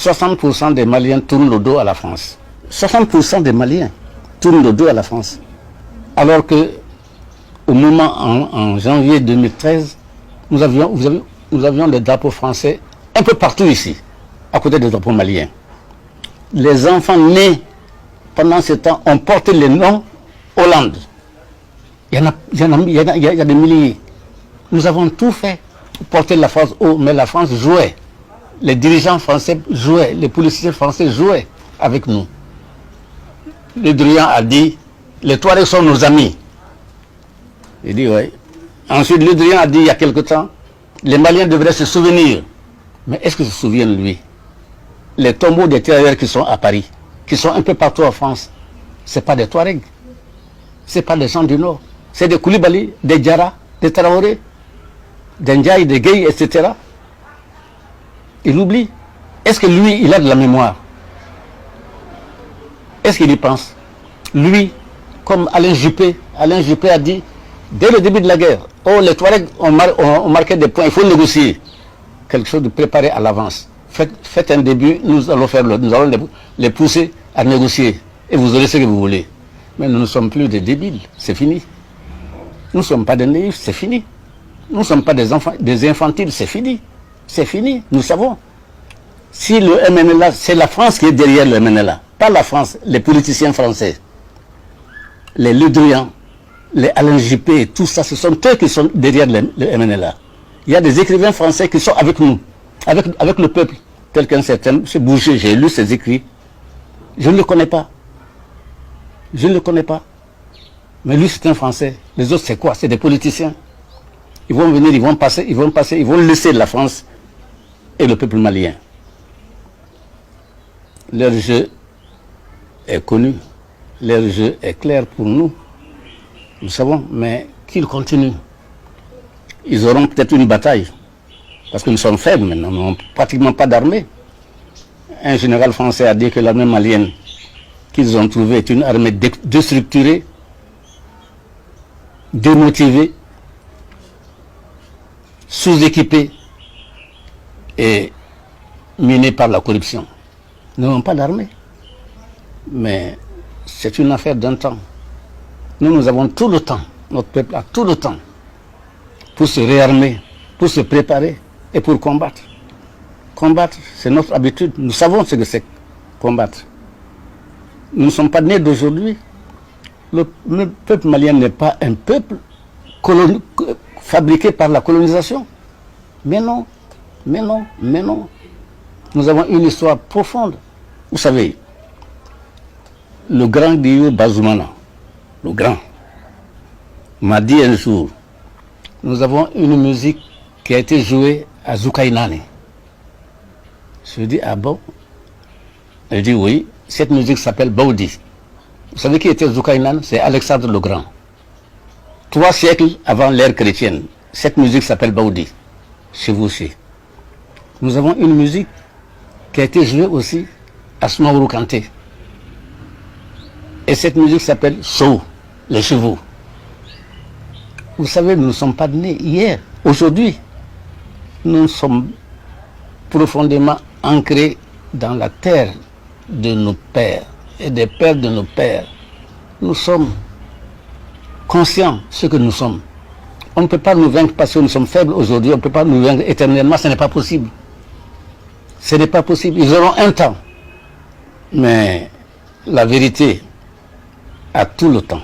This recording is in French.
60% des Maliens tournent le dos à la France. 60% des Maliens tournent le dos à la France. Alors que, au moment en janvier 2013, nous avions des drapeaux français un peu partout ici, à côté des drapeaux maliens. Les enfants nés pendant ce temps ont porté les noms Hollande. Il y a des milliers. Nous avons tout fait pour porter la France haut, mais la France jouait. Les dirigeants français jouaient, les policiers français jouaient avec nous. Le Drian a dit, les Touaregs sont nos amis. Il dit, oui. Ensuite, Le Drian a dit, il y a quelque temps, les Maliens devraient se souvenir. Mais est-ce qu'ils se souviennent, lui? Les tombeaux des tirailleurs qui sont à Paris, qui sont un peu partout en France, ce n'est pas des Touaregs. Ce n'est pas des gens du Nord. C'est des Koulibaly, des Diarra, des Traoré, des Ndiaye, des Gueye, etc. Il oublie. Est-ce que lui, il a de la mémoire? Est-ce qu'il y pense? Lui, comme Alain Juppé a dit, dès le début de la guerre, oh, les Touaregs ont marqué des points, il faut négocier. Quelque chose de préparé à l'avance. Faites un début, nous allons les pousser à négocier. Et vous aurez ce que vous voulez. Mais nous ne sommes plus des débiles, c'est fini. Nous ne sommes pas des naïfs, c'est fini. Nous ne sommes pas des enfants, des infantiles, c'est fini. C'est fini, nous savons. Si le MNLA, c'est la France qui est derrière le MNLA, pas la France, les politiciens français, les Le Drian, les Alain Juppé, tout ça, ce sont eux qui sont derrière le MNLA. Il y a des écrivains français qui sont avec nous, avec le peuple, tel qu'un certain M. Boucher, j'ai lu ses écrits. Je ne le connais pas. Je ne le connais pas. Mais lui, c'est un Français. Les autres, c'est quoi? C'est des politiciens. Ils vont venir, ils vont laisser la France et le peuple malien. Leur jeu est connu. Leur jeu est clair pour nous. Nous savons, mais qu'ils continuent. Ils auront peut-être une bataille. Parce que nous sommes faibles maintenant, nous n'avons pratiquement pas d'armée. Un général français a dit que l'armée malienne qu'ils ont trouvée est une armée déstructurée, démotivée, sous-équipée et minée par la corruption. Nous n'avons pas d'armée. Mais c'est une affaire d'un temps. Nous avons tout le temps, notre peuple a tout le temps pour se réarmer, pour se préparer et pour combattre. Combattre, c'est notre habitude. Nous savons ce que c'est combattre. Nous ne sommes pas nés d'aujourd'hui. Le peuple malien n'est pas un peuple fabriqué par la colonisation. Mais non, mais non, mais non. Nous avons une histoire profonde. Vous savez, le grand Guillaume Bazoumana, le grand, m'a dit un jour, nous avons une musique qui a été jouée à Zoukainane. Je lui dis, ah bon? Elle dit, oui, cette musique s'appelle Baoudi. Vous savez qui était Zoukainane? C'est Alexandre le Grand. 3 siècles avant l'ère chrétienne, cette musique s'appelle Baoudi, chez vous aussi. Nous avons une musique qui a été jouée aussi à Soumaoro Kanté. Et cette musique s'appelle Sou, les chevaux. Vous savez, nous ne sommes pas nés hier. Aujourd'hui, nous sommes profondément ancrés dans la terre de nos pères et des pères de nos pères. Nous sommes conscients de ce que nous sommes. On ne peut pas nous vaincre parce que nous sommes faibles aujourd'hui, on ne peut pas nous vaincre éternellement, ce n'est pas possible. Ce n'est pas possible. Ils auront un temps. Mais la vérité a tout le temps.